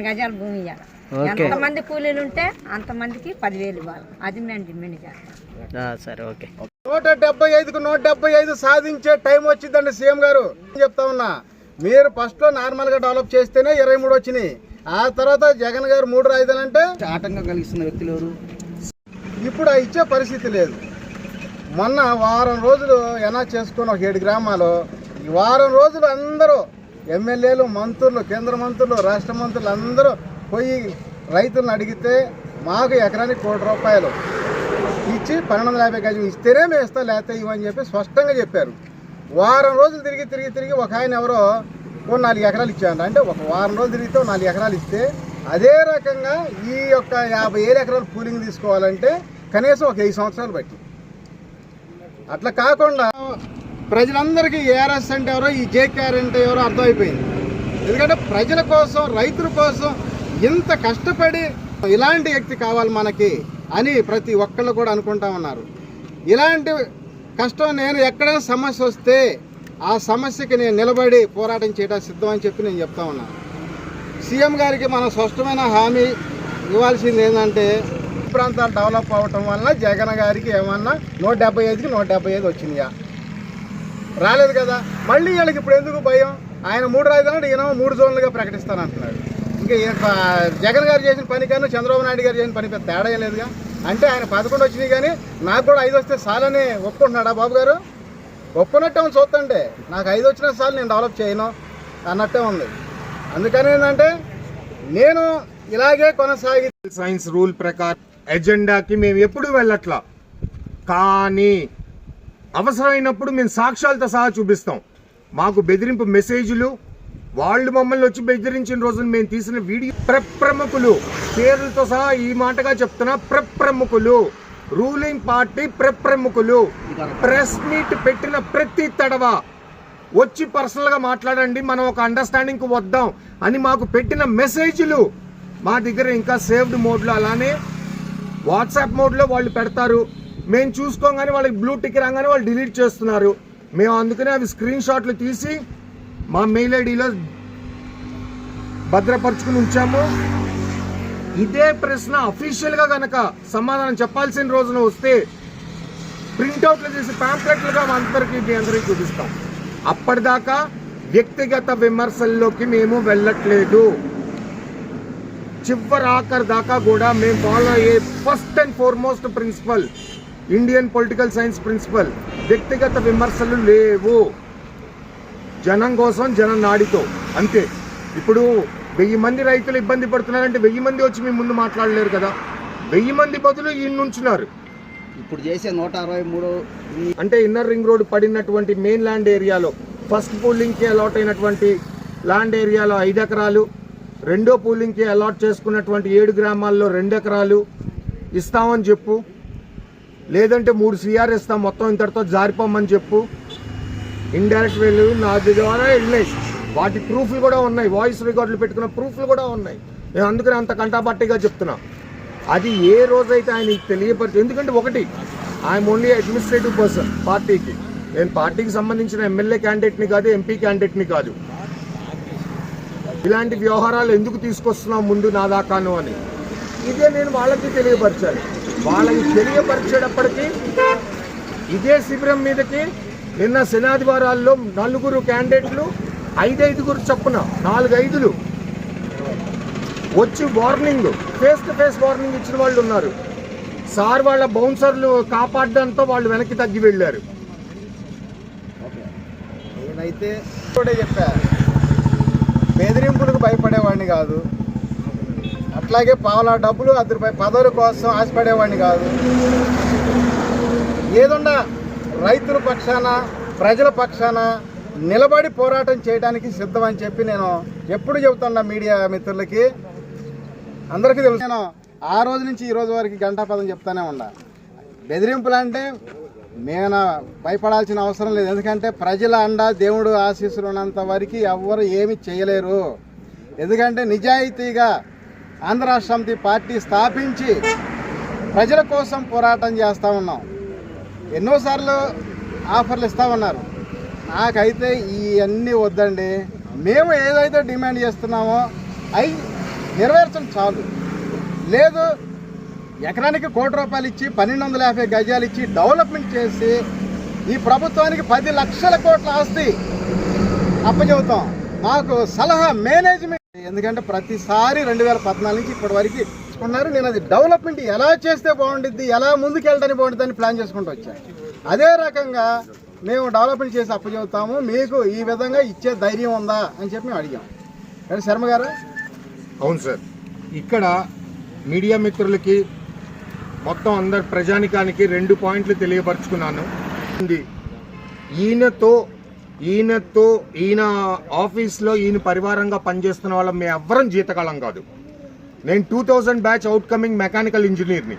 గజాల భూమి ఇవ్వాలి. ఎంతమంది కూలీలు ఉంటే అంతమందికి 10,000 ఇవ్వాలి. అది మేము డిమాండ్ చేస్తాం. సరే, ఓకే. 175కు 175 సాధించే టైం వచ్చిందండి సీఎం గారు. చెప్తా ఉన్నా, మీరు ఫస్ట్లో నార్మల్గా డెవలప్ చేస్తేనే 23 వచ్చినాయి. ఆ తర్వాత జగన్ గారు 3 రాజధానులంటే ఆటంకం కలిగిస్తున్న వ్యక్తులు ఎవరు? ఇప్పుడు ఇచ్చే పరిస్థితి లేదు. మొన్న వారం రోజులు ఎలా చేసుకుని ఒక 7 గ్రామాలు, ఈ వారం రోజులు అందరూ ఎమ్మెల్యేలు, మంత్రులు, కేంద్ర మంత్రులు, రాష్ట్ర మంత్రులు అందరూ పోయి రైతులను అడిగితే మాకు ఎకరానికి ₹1,00,00,000 ఇచ్చి 1250 గజం ఇస్తేనే మేము ఇస్తాం, లేకపోతే ఇవని చెప్పి స్పష్టంగా చెప్పారు. వారం రోజులు తిరిగి ఒక ఆయన ఎవరో 4 ఎకరాలు ఇచ్చారు. అంటే ఒక వారం రోజులు తిరిగితే 4 ఎకరాలు ఇస్తే, అదే రకంగా ఈ యొక్క 50,000 ఎకరాలు కూలింగ్ తీసుకోవాలంటే కనీసం ఒక 5 సంవత్సరాలు బట్టి. అట్లా కాకుండా ప్రజలందరికీ ఏఆర్ఎస్ అంటే ఎవరో, ఈ జేకేఆర్ అంటే ఎవరో అర్థమైపోయింది. ఎందుకంటే ప్రజల కోసం, రైతుల కోసం ఇంత కష్టపడి ఇలాంటి వ్యక్తి కావాలి మనకి అని ప్రతి ఒక్కళ్ళు కూడా అనుకుంటా ఉన్నారు. ఇలాంటి కష్టం, నేను ఎక్కడైనా సమస్య వస్తే ఆ సమస్యకి నేను నిలబడి పోరాటం చేయడానికి సిద్ధం అని చెప్పి నేను చెప్తా ఉన్నాను. సీఎం గారికి మనం స్పష్టమైన హామీ ఇవ్వాల్సింది ఏంటంటే, ప్రాంతాలు డెవలప్ అవ్వటం వల్ల జగన్ గారికి ఏమన్నా 175కి 175 వచ్చినాయా? రాలేదు కదా. మళ్ళీ వీళ్ళకి ఇప్పుడు ఎందుకు భయం? ఆయన 3 రాజధానులు, ఈయన 3 జోన్లుగా ప్రకటిస్తానంటున్నాడు. ఇంకా జగన్ గారు చేసిన పని కానీ చంద్రబాబు నాయుడు గారు చేసిన పని పెద్ద తేడా ఏం లేదుగా. అంటే ఆయన 11 వచ్చినాయి కానీ నాకు కూడా 5 వస్తే చాలని ఒప్పుకుంటున్నాడా బాబు గారు? ఒప్పుకున్నట్టే ఉంది. చూస్తుంటే నాకు 5 వచ్చిన చాలు, నేను డెవలప్ చేయను అన్నట్టే ఉంది. అందుకని ఏంటంటే నేను ఇలాగే కొనసాగి సైన్స్ రూల్ ప్రకారం ఎజెండాకి మేము ఎప్పుడు వెళ్ళట్లా. కానీ అవసరమైనప్పుడు మేము సాక్ష్యాలతో సహా చూపిస్తాం. మాకు బెదిరింపు మెసేజ్లు, వాళ్ళు మమ్మల్ని వచ్చి బెదిరించిన రోజున మేము తీసిన వీడియో, ప్రముఖులు పేర్లతో సహా ఈ మాటగా చెప్తున్నా, ప్రముఖులు, రూలింగ్ పార్టీ ప్రముఖులు ప్రెస్ మీట్ పెట్టిన ప్రతి తడవ వచ్చి పర్సనల్గా మాట్లాడండి, మనం ఒక అండర్స్టాండింగ్కి వద్దాం అని మాకు పెట్టిన మెసేజ్లు మా దగ్గర ఇంకా సేవ్డ్ మోడ్లో, అలానే వాట్సాప్ మోడ్లో వాళ్ళు పెడతారు. మేము చూసుకోగానే వాళ్ళకి బ్లూ టిక్ రాగానే వాళ్ళు డిలీట్ చేస్తున్నారు. మేము అందుకనే అవి స్క్రీన్ షాట్లు తీసి మా మెయిల్ ఐడిలో భద్రపరుచుకుని ఉంచాము. ఇదే ప్రశ్న అఫీషియల్గా కనుక సమాధానం చెప్పాల్సిన రోజున వస్తే ప్రింట్అవుట్లు చేసి ప్యాంప్లెట్లుగా అందరికీ చూపిస్తాం. అప్పటిదాకా వ్యక్తిగత విమర్శల్లోకి మేము వెళ్ళట్లేదు. చివరి ఆఖరి దాకా కూడా మేము ఫాలో అయ్యే first and foremost principle, Indian political science principle, వ్యక్తిగత విమర్శలు లేవు. జనం కోసం, జనం నాడితో, అంతే. ఇప్పుడు 1000 మంది రైతులు ఇబ్బంది పడుతున్నారంటే 1000 మంది వచ్చి మీ ముందు మాట్లాడలేరు కదా. 1000 మంది బదులు ఈయన ఉంచున్నారు. ఇప్పుడు చేసే 163 అంటే ఇన్నర్ రింగ్ రోడ్ పడినటువంటి మెయిన్ ల్యాండ్ ఏరియాలో ఫస్ట్ పూలింగ్కి అలాట్ అయినటువంటి ల్యాండ్ ఏరియాలో 5 ఎకరాలు, రెండో పూలింగ్కి అలాట్ చేసుకున్నటువంటి 7 గ్రామాల్లో 2 ఎకరాలు ఇస్తామని చెప్పు, లేదంటే 3 CR ఇస్తాం, మొత్తం ఇంతటితో జారిపోమని చెప్పు. ఇండైరెక్ట్ వేలు నా ద్వారా వెళ్ళినాయి. వాటి ప్రూఫ్లు కూడా ఉన్నాయి, వాయిస్ రికార్డులు పెట్టుకున్న ప్రూఫ్లు కూడా ఉన్నాయి. నేను అందుకని అంత కంటాబట్టిగా చెప్తున్నా. అది ఏ రోజైతే ఆయనకి తెలియపరిచి, ఎందుకంటే ఒకటి, ఐఎమ్ ఓన్లీ అడ్మినిస్ట్రేటివ్ పర్సన్ పార్టీకి. నేను పార్టీకి సంబంధించిన ఎమ్మెల్యే క్యాండిడేట్ని కాదు, ఎంపీ క్యాండిడేట్ని కాదు. ఇలాంటి వ్యవహారాలు ఎందుకు తీసుకొస్తున్నాం ముందు నా దాకాను అని ఇదే నేను వాళ్ళకి తెలియపరిచాను. వాళ్ళకి తెలియపరిచేటప్పటికీ ఇదే శిబిరం మీదకి నిన్న శనాదివారాల్లో 4 క్యాండిడేట్లు 5 చొప్పున 4-5 వచ్చి warning, face to face warning ఇచ్చిన వాళ్ళు ఉన్నారు. సార్ వాళ్ళ బౌన్సర్లు కాపాడడంతో వాళ్ళు వెనక్కి తగ్గి వెళ్ళారు. నేనైతే కూడా చెప్పా, బెదిరింపులకు భయపడేవాడిని కాదు, అట్లాగే పావుల డబ్బులు 10 రూపాయల పదవుల కోసం ఆశపడేవాడిని కాదు. ఏదన్నా రైతుల పక్షాన, ప్రజల పక్షాన నిలబడి పోరాటం చేయడానికి సిద్ధం అని చెప్పి నేను ఎప్పుడు చెబుతున్నా మీడియా మిత్రులకి, అందరికీ తెలుసు. నేను ఆ రోజు నుంచి ఈ రోజు వరకు గంటాపదం చెప్తానే ఉన్నా. బెదిరింపులు అంటే నేను భయపడాల్సిన అవసరం లేదు. ఎందుకంటే ప్రజల అండ, దేవుడు ఆశీస్సులు ఉన్నంత వరకు ఎవ్వరు ఏమి చేయలేరు. ఎందుకంటే నిజాయితీగా ఆంధ్ర రాష్ట్ర సమితి పార్టీ స్థాపించి ప్రజల కోసం పోరాటం చేస్తూ ఉన్నాం. ఎన్నోసార్లు ఆఫర్లు ఇస్తూ ఉన్నారు. నాకైతే ఇవన్నీ వద్దండి. మేము ఏదైతే డిమాండ్ చేస్తున్నామో అవి నెరవేర్చడం చాలు. లేదు ఎకరానికి ₹1,00,00,000 ఇచ్చి 1,250 గజాలు ఇచ్చి డెవలప్మెంట్ చేసి ఈ ప్రభుత్వానికి 10 లక్షల కోట్ల ఆస్తి అప్పచెబుతాం. మాకు సలహా మేనేజ్మెంట్, ఎందుకంటే ప్రతిసారి 2014 నుంచి ఇప్పటి వరకు ఉన్నారు. నేను అది డెవలప్మెంట్ ఎలా చేస్తే బాగుంటుంది, ఎలా ముందుకు వెళ్ళడానికి బాగుంటుంది అని ప్లాన్ చేసుకుంటూ వచ్చాను. అదే రకంగా మేము డెవలప్మెంట్ చేసి అప్పచెబుతాము, మీకు ఈ విధంగా ఇచ్చే ధైర్యం ఉందా అని చెప్పి మేము అడిగాం. కానీ శర్మ గారు. అవును సార్, ఇక్కడ మీడియా మిత్రులకి మొత్తం అందరి ప్రజానికానికి 2 పాయింట్లు తెలియపరుచుకున్నాను. ఈయన ఆఫీస్లో ఈయన పరివారంగా పనిచేస్తున్న వాళ్ళం మేము ఎవ్వరం జీతకాలం కాదు. నేను 2000 బ్యాచ్ అవుట్కమింగ్ మెకానికల్ ఇంజనీర్ని.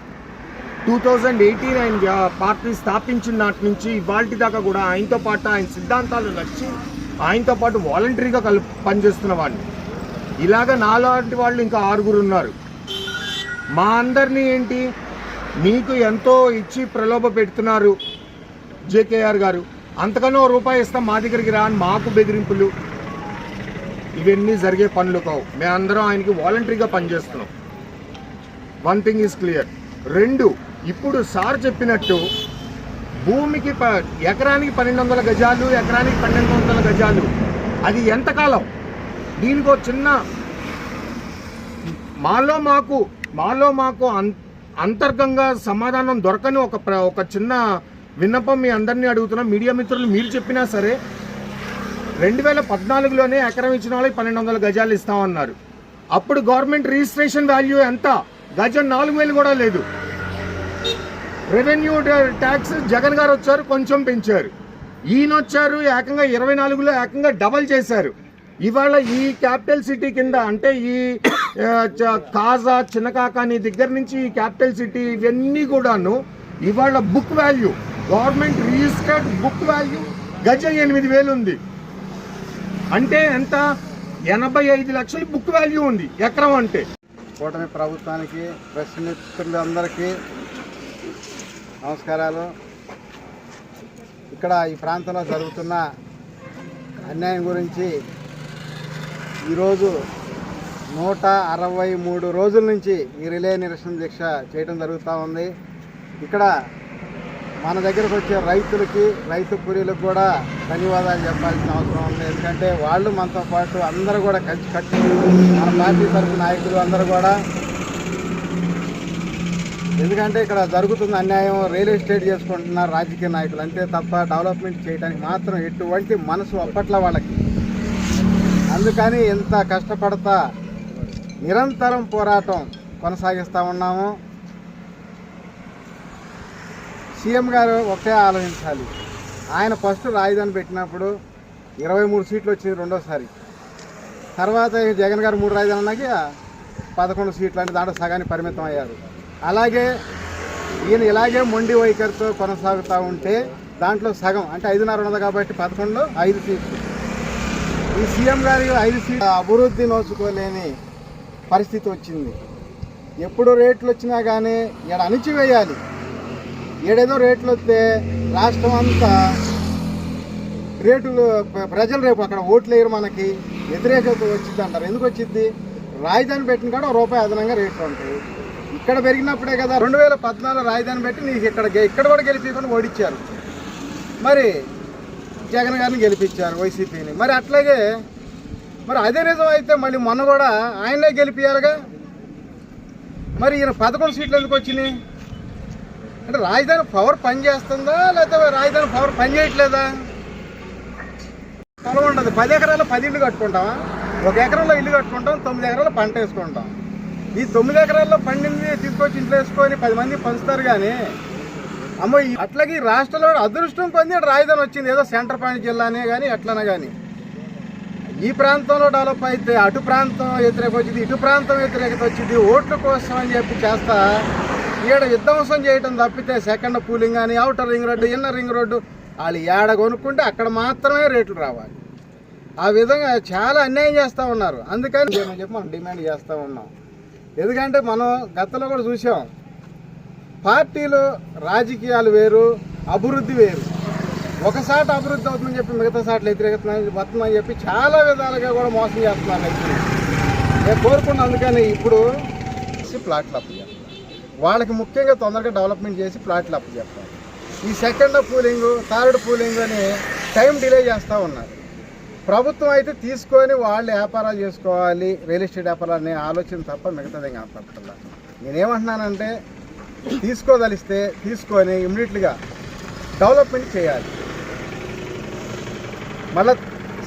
2018 ఆయన పార్టీ స్థాపించిన నాటి నుంచి ఇవాళ దాకా కూడా ఆయనతో పాటు ఆయన సిద్ధాంతాలు నచ్చి ఆయనతో పాటు వాలంటరీగా పనిచేస్తున్న వాడిని. ఇలాగ నాలాంటి వాళ్ళు ఇంకా 6 ఉన్నారు. మా అందరినీ ఏంటి మీకు ఎంతో ఇచ్చి ప్రలోభ పెడుతున్నారు జేకేఆర్ గారు, అంతకన్నా ₹1 ఇస్తాం మా దగ్గరికి రా అని మాకు బెదిరింపులు, ఇవన్నీ జరిగే పనులు కావు. మేమందరం ఆయనకి వాలంటరీగా పనిచేస్తున్నాం. 1 థింగ్ ఈజ్ క్లియర్. 2, ఇప్పుడు సార్ చెప్పినట్టు భూమికి ఎకరానికి 1200 గజాలు, ఎకరానికి 1200 గజాలు, అది ఎంతకాలం? దీనికో చిన్న మాలో మాకు అంతర్గంగా సమాధానం దొరకని ఒక చిన్న విన్నపం మీ అందరినీ అడుగుతున్నాం. మీడియా మిత్రులు మీరు చెప్పినా సరే 2014లోనే ఎకరం ఇచ్చిన వాళ్ళకి 1200 గజాలు ఇస్తామన్నారు. అప్పుడు గవర్నమెంట్ రిజిస్ట్రేషన్ వాల్యూ ఎంత? గజం 4000 కూడా లేదు. రెవెన్యూ ట్యాక్స్ జగన్ గారు వచ్చారు, కొంచెం పెంచారు. ఈయన వచ్చారు, ఏకంగా 24లో ఏకంగా డబల్ చేశారు. ఇవాళ ఈ క్యాపిటల్ సిటీ కింద అంటే ఈ కాజా, చిన్నకాకాని దగ్గర నుంచి ఈ క్యాపిటల్ సిటీ ఇవన్నీ కూడాను ఇవాళ book value, government registered book value గజం 8000 ఉంది. అంటే ఎంత? 85 లక్షలు బుక్ వాల్యూ ఉంది ఎకరం అంటే. కూటమి ప్రభుత్వానికి, ప్రెస్ మిత్రులందరికీ నమస్కారాలు. ఇక్కడ ఈ ప్రాంతంలో జరుగుతున్న అన్యాయం గురించి ఈరోజు 163 రోజుల నుంచి ఈ రిలే నిరసన దీక్ష చేయడం జరుగుతూ ఉంది. ఇక్కడ మన దగ్గరకు వచ్చే రైతులకి, రైతు కూలీలకు కూడా ధన్యవాదాలు చెప్పాల్సిన అవసరం ఉంది. ఎందుకంటే వాళ్ళు మనతో పాటు అందరూ కూడా కలిసి కట్టి, మన పార్టీ తరఫు నాయకులు అందరూ కూడా, ఎందుకంటే ఇక్కడ జరుగుతున్న అన్యాయం రియల్ ఎస్టేట్ చేసుకుంటున్నారు రాజకీయ నాయకులు, అంతే తప్ప డెవలప్మెంట్ చేయడానికి మాత్రం ఎటువంటి మనసు అప్పట్లో వాళ్ళకి. అందుకని ఎంత కష్టపడతా నిరంతరం పోరాటం కొనసాగిస్తూ ఉన్నాము. సీఎం గారు ఒకటే ఆలోచించాలి. ఆయన ఫస్ట్ రాజధాని పెట్టినప్పుడు 23 సీట్లు వచ్చింది రెండోసారి. తర్వాత జగన్ గారు 3 రాజధానులు అన్నాక 11 సీట్లు, అంటే దాంట్లో సగానికి పరిమితం అయ్యారు. అలాగే ఈయన ఇలాగే మొండి వైఖరితో కొనసాగుతూ ఉంటే దాంట్లో సగం అంటే 5.5 ఉన్నది కాబట్టి 11లో 5 సీట్లు. ఈ సీఎం గారి 5 సీట్లు అభివృద్ధి నోచుకోలేని పరిస్థితి వచ్చింది. ఎప్పుడు రేట్లు వచ్చినా కానీ ఇక్కడ అణిచివేయాలి. ఏడేదో రేట్లు వస్తే రాష్ట్రం అంతా రేట్లు, ప్రజలు రేపు అక్కడ ఓట్లు వేయరు, మనకి వ్యతిరేకత వచ్చింది అంటారు. ఎందుకు వచ్చింది? రాజధాని పెట్టిన కాడ ₹1 అదనంగా రేట్లు ఉంటాయి. ఇక్కడ పెరిగినప్పుడే కదా 2014 రాజధాని పెట్టి నీకు ఇక్కడ కూడా గెలిపించుకొని ఓడించారు. మరి జగన్ గారిని గెలిపించారు వైసీపీని. మరి అట్లాగే మరి అదే నిజం అయితే మళ్ళీ మొన్న కూడా ఆయనే గెలిపించారుగా. మరి ఈయన 11 సీట్లు ఎందుకు వచ్చినాయి? అంటే రాజధాని పవర్ పనిచేస్తుందా లేకపోతే రాజధాని పవర్ పనిచేయట్లేదా? పొలం ఉండదు, 10 ఎకరాల్లో 10 ఇళ్ళు కట్టుకుంటామా? 1 ఎకరంలో ఇల్లు కట్టుకుంటాం, 9 ఎకరాల్లో పంట వేసుకుంటాం. ఈ 9 ఎకరాల్లో పండింది తీసుకొచ్చి ఇంట్లో వేసుకొని 10 మంది పంచుతారు. కానీ అమ్మో అట్లాగే రాష్ట్రంలో అదృష్టం పొంది రాజధాని వచ్చింది, ఏదో సెంటర్ పాయింట్ జిల్లానే కానీ ఎట్లనే కానీ. ఈ ప్రాంతంలో డెవలప్ అయితే అటు ప్రాంతం వ్యతిరేకత వచ్చింది, ఇటు ప్రాంతం వ్యతిరేకత వచ్చింది. ఓట్ల కోసం అని చెప్పి చేస్తా ఈడ విధ్వంసం చేయడం తప్పితే సెకండ్ పూలింగ్ కానీ, outer ring road, inner ring road వాళ్ళు ఏడ కొనుక్కుంటే అక్కడ మాత్రమే రేట్లు రావాలి. ఆ విధంగా చాలా అన్యాయం చేస్తూ ఉన్నారు. అందుకని చెప్పి మనం డిమాండ్ చేస్తూ ఉన్నాం. ఎందుకంటే మనం గతంలో కూడా చూసాం, పార్టీలు రాజకీయాలు వేరు, అభివృద్ధి వేరు. ఒకసారి అభివృద్ధి అవుతుందని చెప్పి మిగతా సార్లు వ్యతిరేకత వస్తుందని చెప్పి చాలా విధాలుగా కూడా మోసం చేస్తున్నారు. నేను కోరుకున్నా. అందుకని ఇప్పుడు ప్లాట్లు అప్పచెప్పాలి. వాళ్ళకి ముఖ్యంగా తొందరగా డెవలప్మెంట్ చేసి ప్లాట్లు అప్పచెప్పాలి. ఈ సెకండ్ పూలింగ్, థర్డ్ పూలింగ్ అని టైం డిలే చేస్తూ ఉన్నారు. ప్రభుత్వం అయితే తీసుకొని వాళ్ళు వ్యాపారాలు చేసుకోవాలి, రియల్ ఎస్టేట్ వ్యాపారాలు అనే ఆలోచన తప్ప మిగతాదే కనపడుతుందా. నేనేమంటున్నానంటే తీసుకోదలిస్తే తీసుకొని ఇమ్మీడియట్గా డెవలప్మెంట్ చేయాలి. మళ్ళీ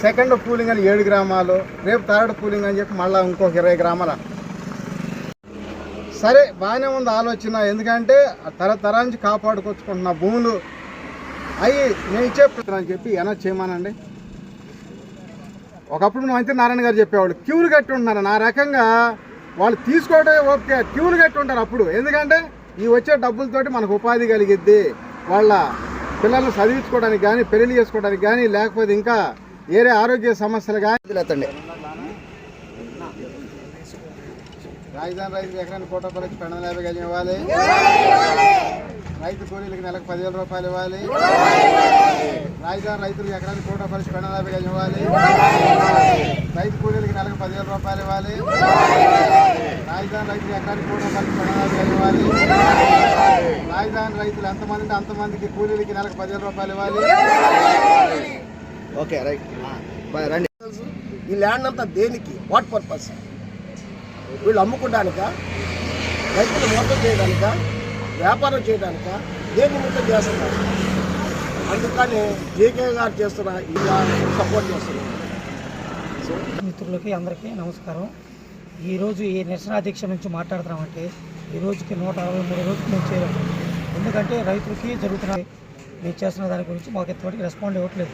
సెకండ్ పూలింగ్ అని 7 గ్రామాలు, రేపు థర్డ్ పూలింగ్ అని చెప్పి మళ్ళీ ఇంకొక 20 గ్రామాలు. సరే బాగానే ఉంది ఆలోచన. ఎందుకంటే తరతరానికి కాపాడుకొచ్చుకుంటున్న భూములు అవి నేను ఇచ్చేపుతున్నాను చెప్పి ఎలా చేయమానండి. ఒకప్పుడు మంత్రి నారాయణ గారు చెప్పేవాళ్ళు క్యూలు కట్టి ఉంటున్నారు. నా రకంగా వాళ్ళు తీసుకోవడం ఓకే, క్యూలు కట్టి ఉంటారు అప్పుడు. ఎందుకంటే ఈ వచ్చే డబ్బులతోటి మనకు ఉపాధి కలిగిద్ది, వాళ్ళ పిల్లల్ని చదివించుకోవడానికి కానీ, పెళ్లి చేసుకోవడానికి కానీ, లేకపోతే ఇంకా వేరే ఆరోగ్య సమస్యలు కానీ. రాజధాని రైతులకు ఎకరానికి ₹1,50,00,000 250 గజం ఇవ్వాలి. రైతు కూలీలకు నెలకు ₹10,000 ఇవ్వాలి. రాజధాని రైతులకు ఎకరానికి ₹1,50,00,000 250 గజం ఇవ్వాలి. రైతు కూలీలకు నెలకు ₹10,000 ఇవ్వాలి. రాజధాని రైతులకు ఎకరానికి ₹1,50,00,000 250 గజం ఇవ్వాలి. రాజధాని రైతులు ఎంతమంది ఉంటే అంతమందికి కూలీలకి నెలకు ₹10,000 ఇవ్వాలి. ఓకే రైట్ రండి. ఈ ల్యాండ్ అంతా దేనికి, వాట్ పర్పస్? వీళ్ళు అమ్ముకోవడానిక, రైతులు మోసం చేయడానిక, వ్యాపారం చేయడానిక, దేని నిమిత్తం చేస్తున్నారు? అందుకని జేకే గారు చేస్తున్న ఇలా సపోర్ట్ చేస్తున్నారు. మిత్రులకి అందరికీ నమస్కారం. ఈరోజు ఈ నిరసన దీక్ష నుంచి మాట్లాడుతున్నామంటే ఈ రోజుకి 163 రోజులు మేము చేయలేము. ఎందుకంటే రైతులకి జరుగుతున్నాయి, మేము చేస్తున్న దాని గురించి మాకు ఎంతవరకు రెస్పాండ్ ఇవ్వట్లేదు.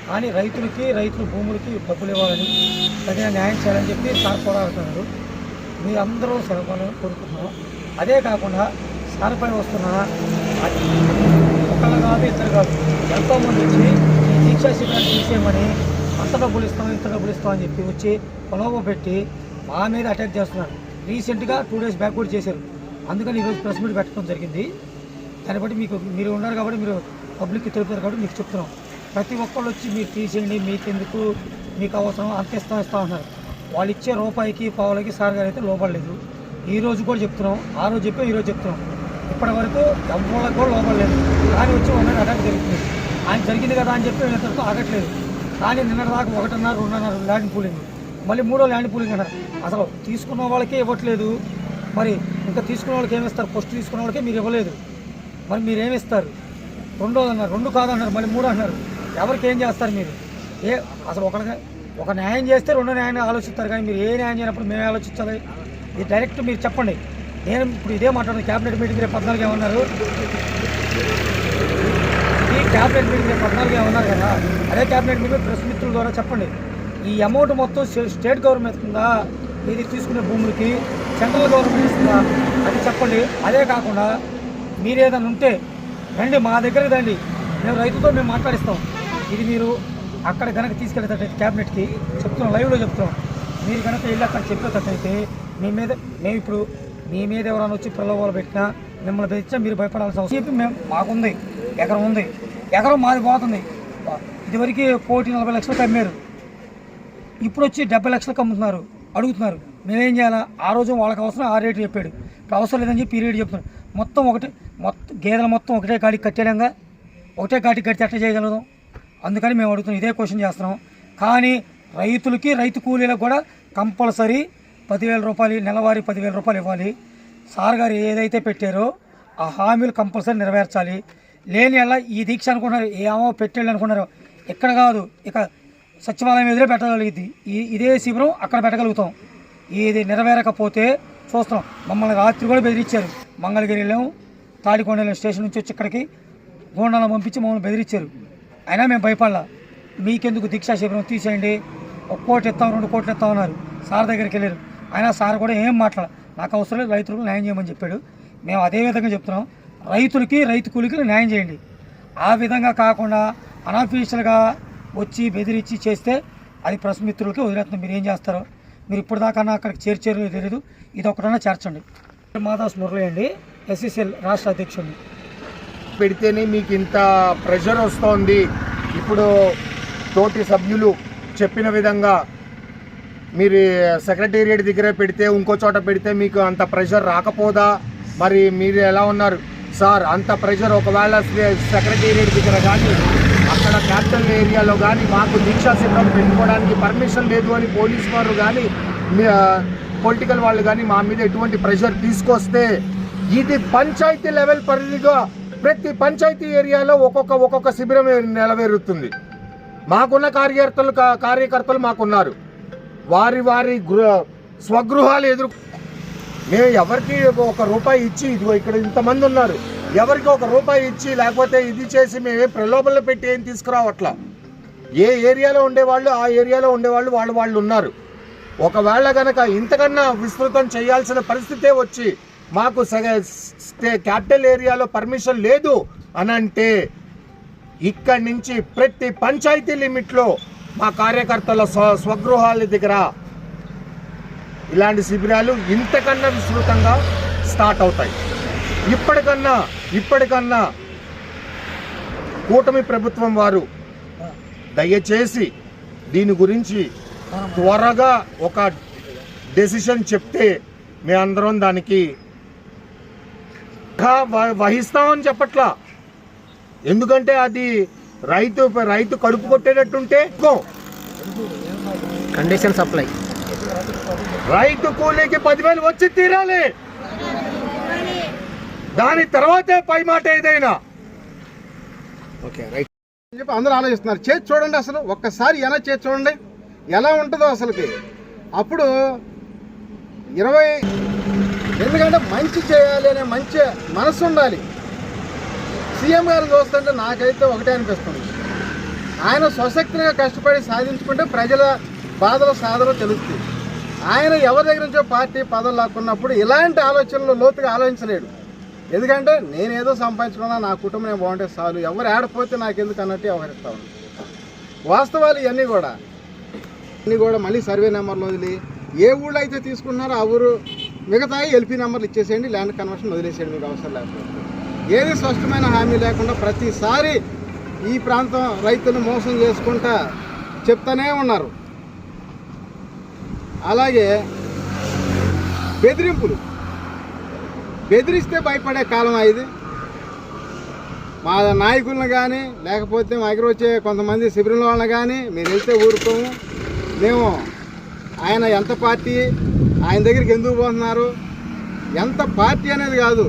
కానీ రైతులకి, రైతుల భూములకి డబ్బులు ఇవ్వాలని, తగిన న్యాయం చేయాలని చెప్పి సార్ పోరాడుతున్నారు. మీరందరూ సెలవులను కోరుకుంటున్నాం. అదే కాకుండా సార్ పై వస్తున్న ఒకళ్ళు కాదు, ఇద్దరు కాదు, ఎంతోమంది వచ్చి ఈ దీక్షా శిబిరాన్ని తీసేయమని అంత డబ్బులు ఇస్తాం, ఇంత డబ్బులు ఇస్తాం అని చెప్పి వచ్చి పొలవ పెట్టి మా మీద అటాక్ చేస్తున్నారు. రీసెంట్గా 2 days బ్యాక్ కూడా చేశారు. అందుకని ఈరోజు ప్రెస్ మీట్ పెట్టడం జరిగింది. దాన్ని బట్టి మీరు ఉన్నారు కాబట్టి, మీరు పబ్లిక్కి తెలుపుతారు కాబట్టి మీకు చెప్తున్నాం. ప్రతి ఒక్కళ్ళు వచ్చి మీరు తీసేయండి, మీకెందుకు, మీకు అవసరం, అంత ఇస్తా ఉన్నారు. వాళ్ళు ఇచ్చే రూపాయికి పావులకి సార్ గారు అయితే లోపడలేదు. ఈ రోజు కూడా చెప్తున్నాం, ఆ రోజు చెప్పి ఈరోజు చెప్తున్నాం. ఇప్పటి వరకు ఎవరికి కూడా లోపడలేదు. కానీ వచ్చి ఉన్నది అటాక్ జరుగుతుంది. ఆయన జరిగింది కదా అని చెప్పి ఇంతవరకు ఆగట్లేదు. కానీ నిన్న దాకా 1.5 2.5 ల్యాండ్ పూలింగ్, మళ్ళీ 3వ ల్యాండ్ పూలింగ్ అన్నారు. అసలు తీసుకున్న వాళ్ళకే ఇవ్వట్లేదు. మరి ఇంకా తీసుకున్న వాళ్ళకి ఏమిస్తారు? ఫస్ట్ తీసుకున్న వాళ్ళకే మీరు ఇవ్వలేదు, మరి మీరేమిస్తారు? 2వ అన్నారు, 2 కాదన్నారు, మళ్ళీ 3 అన్నారు. ఎవరికి ఏం చేస్తారు మీరు? అసలు ఒక న్యాయం చేస్తే 2వ న్యాయాన్ని ఆలోచిస్తారు. కానీ మీరు ఏ న్యాయం చేయనప్పుడు మేము ఆలోచించాలి? ఇది డైరెక్ట్ మీరు చెప్పండి. నేను ఇప్పుడు ఇదే మాట్లాడుతున్నాను. క్యాబినెట్ మీటింగ్ రేపు 14 ఏమన్నారు? ఇది క్యాబినెట్ మీటింగ్ రేపు 14 ఏమన్నారు కదా, అదే క్యాబినెట్ మీటింగ్ ప్రెస్ మిత్రుల ద్వారా చెప్పండి. ఈ అమౌంట్ మొత్తం స్టేట్ గవర్నమెంట్ ఇస్తుందా, ఇది తీసుకునే భూములకి సెంట్రల్ గవర్నమెంట్ ఇస్తుందా, అది చెప్పండి. అదే కాకుండా మీరు ఏదైనా ఉంటే రండి, మా దగ్గరికి రండి, మేము రైతుతో మేము మాట్లాడిస్తాం. ఇది మీరు అక్కడ కనుక తీసుకెళ్ళేటట్టయితే క్యాబినెట్కి చెప్తున్నాం, లైవ్లో చెప్తున్నాం. మీరు కనుక వెళ్ళి అక్కడ చెప్పేటట్టయితే మేము ఇప్పుడు మీ మీద ఎవరైనా వచ్చి ప్రలోభాలు పెట్టినా, మిమ్మల్ని బెదిరించినా మీరు భయపడాల్సిన అవసరం మాకుంది. ఎకరం ఉంది, ఎకరం మాది పోతుంది. ఇదివరకు 1,40,00,000 అమ్మారు, ఇప్పుడు వచ్చి 70 లక్షలకు అమ్ముతున్నారు, అడుగుతున్నారు. మేమేం చేయాలా? ఆ రోజు వాళ్ళకి అవసరం ఆ రేటు చెప్పాడు, ఇప్పుడు అవసరం లేదని చెప్పి ఈ రేటు చెప్తున్నారు. మొత్తం గేదెలు మొత్తం ఒకటే గాడికి కట్టేలంగా, ఒకటే గాడికి కడితే ఎట్లా చేయగలుగుతాం? అందుకని మేము అడుగుతున్నాం, ఇదే క్వశ్చన్ చేస్తున్నాం. కానీ రైతులకి, రైతు కూలీలకు కూడా కంపల్సరీ ₹10,000, నెలవారీ ₹10,000 ఇవ్వాలి. సార్ గారు ఏదైతే పెట్టారో ఆ హామీలు కంపల్సరీ నెరవేర్చాలి. లేని అలా ఈ దీక్ష అనుకున్నారు, ఏమో పెట్టేళ్ళు అనుకున్నారు. ఇక్కడ కాదు, ఇక సచివాలయం ఎదురే పెట్టగలిగింది. ఇదే శిబిరం అక్కడ పెట్టగలుగుతాం. ఇది నెరవేరకపోతే చూస్తున్నాం. మమ్మల్ని రాత్రి కూడా బెదిరించారు. మంగళగిరి వెళ్ళాము, తాడికొండ స్టేషన్ నుంచి వచ్చి ఇక్కడికి గోండాలను పంపించి మమ్మల్ని బెదిరించారు. అయినా మేము భయపడలా. మీకెందుకు దీక్షా శిబిరం తీసేయండి, 1 కోటి ఇస్తాం, 2 కోట్లు ఇస్తాం అన్నారు. సార్ దగ్గరికి వెళ్ళారు. అయినా సార్ కూడా ఏం మాట్లాడాలి, నాకు అవసరం లేదు, రైతులకు న్యాయం చేయమని చెప్పాడు. మేము అదే విధంగా చెప్తున్నాం, రైతులకి, రైతు కూలికి న్యాయం చేయండి. ఆ విధంగా కాకుండా అనఫీషియల్గా వచ్చి బెదిరించి చేస్తే అది ప్రెస్ మిత్రులకి వదిలేస్తున్నాం. మీరు ఏం చేస్తారో, మీరు ఇప్పుడు దాకా అక్కడికి చేర్చారో తెలియదు. ఇది ఒకటన్నా చేర్చండి. మాదాస్ మురళి అండి, ఎస్సీసీఎల్ రాష్ట్ర అధ్యక్షుడిని. పెడితేనే మీకు ఇంత ప్రెషర్ వస్తోంది. ఇప్పుడు తోటి సభ్యులు చెప్పిన విధంగా మీరు సెక్రటేరియట్ దగ్గర పెడితే ఇంకో చోట పెడితే మీకు అంత ప్రెషర్ రాకపోదా? మరి మీరు ఎలా ఉన్నారు సార్? అంత ప్రెషర్ ఒకవేళ సెక్రటేరియట్ దగ్గర కానీ అక్కడ క్యాపిటల్ ఏరియాలో కానీ మాకు దీక్షా శిబిరం పెట్టుకోవడానికి పర్మిషన్ లేదు అని పోలీస్ వారు కానీ పొలిటికల్ వాళ్ళు కానీ మా మీద ఎటువంటి ప్రెషర్ తీసుకొస్తే ఇది పంచాయతీ లెవెల్ పరిధిగా ప్రతి పంచాయతీ ఏరియాలో ఒక్కొక్క శిబిరం నెలవేరుతుంది. మాకున్న కార్యకర్తలు మాకున్నారు. వారి స్వగృహాలు మేము ఎవరికి ₹1 ఇచ్చి, ఇదిగో ఇక్కడ ఇంతమంది ఉన్నారు, ఎవరికి ₹1 ఇచ్చి లేకపోతే ఇది చేసి మేమే ప్రలోభంలో పెట్టి ఏం తీసుకురావట్లా. ఏ ఏరియాలో ఉండేవాళ్ళు ఆ ఏరియాలో ఉండేవాళ్ళు వాళ్ళు ఉన్నారు. ఒకవేళ కనుక ఇంతకన్నా విస్తృతం చేయాల్సిన పరిస్థితే వచ్చి మాకు క్యాపిటల్ ఏరియాలో పర్మిషన్ లేదు అని అంటే ఇక్కడి నుంచి ప్రతి పంచాయతీ లిమిట్లో మా కార్యకర్తల స్వగృహాల దగ్గర ఇలాంటి శిబిరాలు ఇంతకన్నా విస్తృతంగా స్టార్ట్ అవుతాయి. ఇప్పటికన్నా కూటమి ప్రభుత్వం వారు దయచేసి దీని గురించి త్వరగా ఒక డెసిషన్ చెప్తే మేమందరం దానికి వహిస్తామని చెప్పట్లా. ఎందుకంటే అది రైతు కడుపు కొట్టేటట్టుంటే కండిషన్ సప్లై రైతు కూలీకి 10,000 వచ్చి తీరాలి. దాని తర్వాతే పై మాట ఏదైనా. ఓకే రైట్ చెప్పి అందరూ ఆలోచిస్తున్నారు. చేసి చూడండి, అసలు ఒక్కసారి ఎలా చేసి చూడండి ఎలా ఉంటుందో అసలుకి. అప్పుడు 20 ఎందుకంటే మంచి చేయాలి అనే మంచి మనసు ఉండాలి. సీఎం గారు చూస్తుంటే నాకైతే ఒకటే అనిపిస్తుంది, ఆయన స్వశక్తిగా కష్టపడి సాధించుకుంటే ప్రజల బాధలు సాధలు తెలుస్తాయి. ఆయన ఎవరి దగ్గర నుంచో పార్టీ పదవులు లాక్కున్నప్పుడు ఇలాంటి ఆలోచనలు లోతుగా ఆలోచించలేడు. ఎందుకంటే నేనేదో సంపాదించుకున్నా, నా కుటుంబం నేను బాగుంటే చాలు, ఎవరు ఆడపోతే నాకెందుకు అన్నట్టు వ్యవహరిస్తా ఉన్నాను. వాస్తవాలు ఇవన్నీ కూడా మళ్ళీ సర్వే నెంబర్లు వదిలి ఏ ఊళ్ళో అయితే తీసుకున్నారో ఆ ఊరు మిగతా ఎల్పీ నెంబర్లు ఇచ్చేసేయండి, ల్యాండ్ కన్వర్షన్ వదిలేసేయండి, మీకు అవసరం లేకపోతే. ఏది స్పష్టమైన హామీ లేకుండా ప్రతిసారి ఈ ప్రాంతం రైతులను మోసం చేసుకుంటా చెప్తానే ఉన్నారు. అలాగే బెదిరిస్తే భయపడే కాలం ఇది. మా నాయకులను కానీ లేకపోతే మా దగ్గర వచ్చే కొంతమంది శిబిరంలో వాళ్ళని కానీ మీరు వెళ్తే ఊరుకోము. మేము ఆయన ఎంత పార్టీ, ఆయన దగ్గరికి ఎందుకు పోతున్నారు, ఎంత పార్టీ అనేది కాదు,